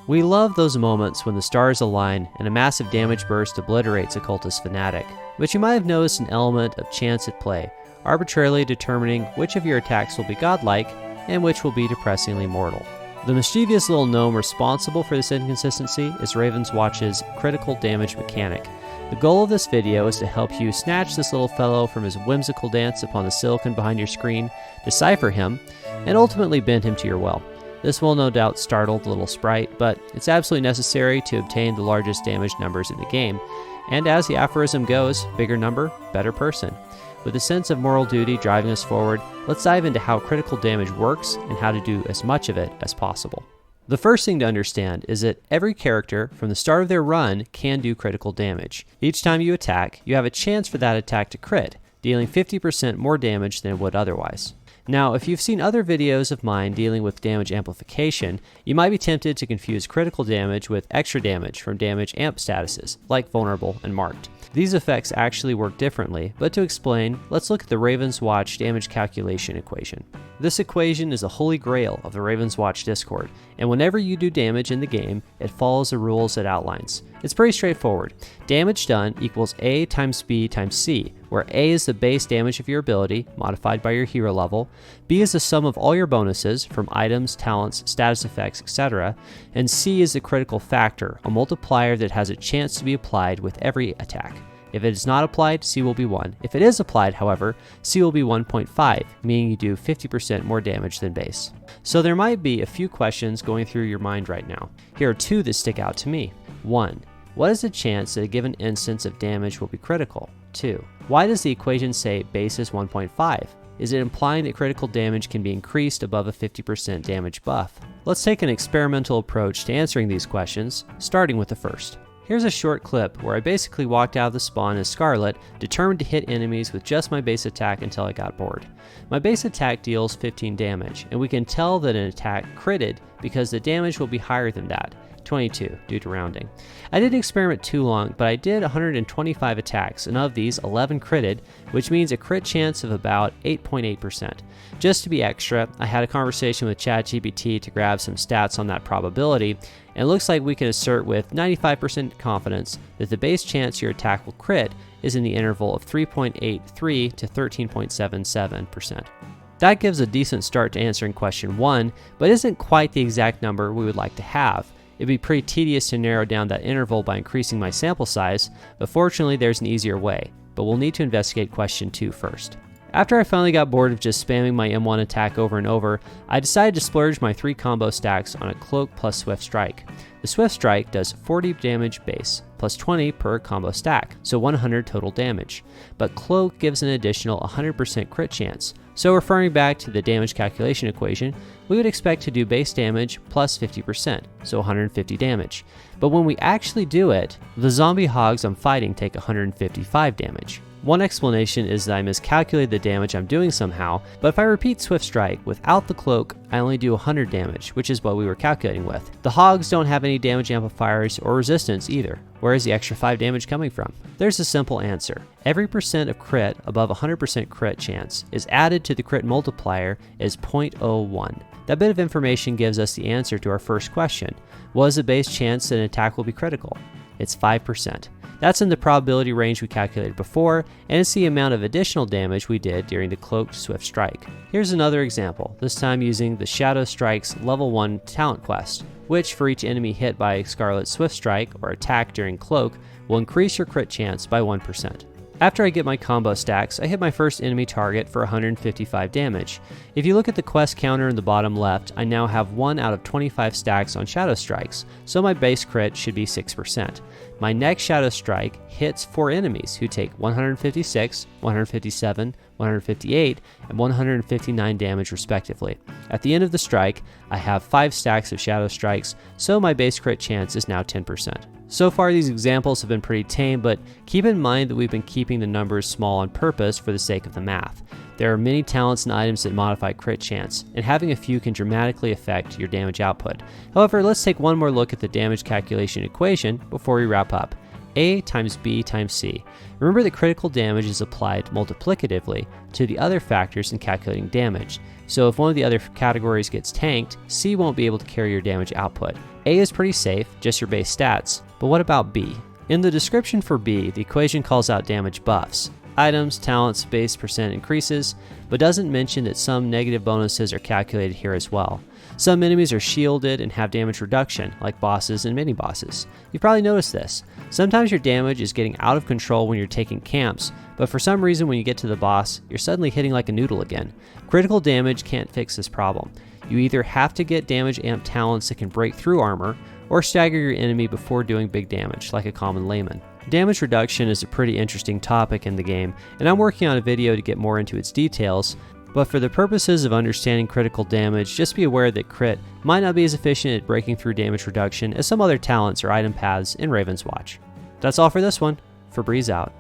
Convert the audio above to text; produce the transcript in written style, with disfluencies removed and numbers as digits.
We love those moments when the stars align and a massive damage burst obliterates a cultist fanatic, but you might have noticed an element of chance at play, arbitrarily determining which of your attacks will be godlike and which will be depressingly mortal. The mischievous little gnome responsible for this inconsistency is Ravenswatch's critical damage mechanic. The goal of this video is to help you snatch this little fellow from his whimsical dance upon the silicon behind your screen, decipher him, and ultimately bend him to your will. This will no doubt startle the little sprite, but it's absolutely necessary to obtain the largest damage numbers in the game, and as the aphorism goes, bigger number, better person. With a sense of moral duty driving us forward, let's dive into how critical damage works and how to do as much of it as possible. The first thing to understand is that every character from the start of their run can do critical damage. Each time you attack, you have a chance for that attack to crit, dealing 50% more damage than it would otherwise. Now, if you've seen other videos of mine dealing with damage amplification, you might be tempted to confuse critical damage with extra damage from damage amp statuses, like vulnerable and marked. These effects actually work differently, but to explain, let's look at the Ravenswatch damage calculation equation. This equation is the holy grail of the Ravenswatch Discord, and whenever you do damage in the game, it follows the rules it outlines. It's pretty straightforward. Damage done equals A times B times C, where A is the base damage of your ability, modified by your hero level, B is the sum of all your bonuses, from items, talents, status effects, etc., and C is the critical factor, a multiplier that has a chance to be applied with every attack. If it is not applied, C will be 1. If it is applied, however, C will be 1.5, meaning you do 50% more damage than base. So there might be a few questions going through your mind right now. Here are two that stick out to me. 1. What is the chance that a given instance of damage will be critical? 2. Why does the equation say base is 1.5? Is it implying that critical damage can be increased above a 50% damage buff? Let's take an experimental approach to answering these questions, starting with the first. Here's a short clip where I basically walked out of the spawn as Scarlet, determined to hit enemies with just my base attack until I got bored. My base attack deals 15 damage, and we can tell that an attack critted because the damage will be higher than that, 22 due to rounding. I didn't experiment too long, but I did 125 attacks, and of these, 11 critted, which means a crit chance of about 8.8%. Just to be extra, I had a conversation with ChatGPT to grab some stats on that probability, and it looks like we can assert with 95% confidence that the base chance your attack will crit is in the interval of 3.83 to 13.77%. That gives a decent start to answering question 1, but isn't quite the exact number we would like to have. It'd be pretty tedious to narrow down that interval by increasing my sample size, but fortunately there's an easier way, but we'll need to investigate question 2 first. After I finally got bored of just spamming my M1 attack over and over, I decided to splurge my 3 combo stacks on a Cloak plus Swift Strike. The Swift Strike does 40 damage base, plus 20 per combo stack, so 100 total damage, but Cloak gives an additional 100% crit chance. So referring back to the damage calculation equation, we would expect to do base damage plus 50%, so 150 damage. But when we actually do it, the zombie hogs I'm fighting take 155 damage. One explanation is that I miscalculated the damage I'm doing somehow, but if I repeat Swift Strike without the cloak, I only do 100 damage, which is what we were calculating with. The hogs don't have any damage amplifiers or resistance either. Where is the extra 5 damage coming from? There's a simple answer. Every percent of crit above 100% crit chance is added to the crit multiplier as 0.01. That bit of information gives us the answer to our first question. What is the base chance that an attack will be critical? It's 5%. That's in the probability range we calculated before, and it's the amount of additional damage we did during the Cloaked Swift Strike. Here's another example, this time using the Shadow Strike's level 1 talent quest, which for each enemy hit by Scarlet's Swift Strike or attack during Cloak will increase your crit chance by 1%. After I get my combo stacks, I hit my first enemy target for 155 damage. If you look at the quest counter in the bottom left, I now have 1 out of 25 stacks on Shadow Strikes, so my base crit should be 6%. My next Shadow Strike hits 4 enemies who take 156, 157, 158, and 159 damage respectively. At the end of the strike, I have 5 stacks of Shadow Strikes, so my base crit chance is now 10%. So far these examples have been pretty tame, but keep in mind that we've been keeping the numbers small on purpose for the sake of the math. There are many talents and items that modify crit chance, and having a few can dramatically affect your damage output. However, let's take one more look at the damage calculation equation before we wrap up. A times B times C. Remember that critical damage is applied multiplicatively to the other factors in calculating damage. So if one of the other categories gets tanked, C won't be able to carry your damage output. A is pretty safe, just your base stats, but what about B? In the description for B, the equation calls out damage buffs, items, talents, base percent increases, but doesn't mention that some negative bonuses are calculated here as well. Some enemies are shielded and have damage reduction, like bosses and mini-bosses. You've probably noticed this. Sometimes your damage is getting out of control when you're taking camps, but for some reason when you get to the boss, you're suddenly hitting like a noodle again. Critical damage can't fix this problem. You either have to get damage amp talents that can break through armor, or stagger your enemy before doing big damage, like a common layman. Damage reduction is a pretty interesting topic in the game, and I'm working on a video to get more into its details, but for the purposes of understanding critical damage, just be aware that crit might not be as efficient at breaking through damage reduction as some other talents or item paths in Ravenswatch. That's all for this one. Febreze out.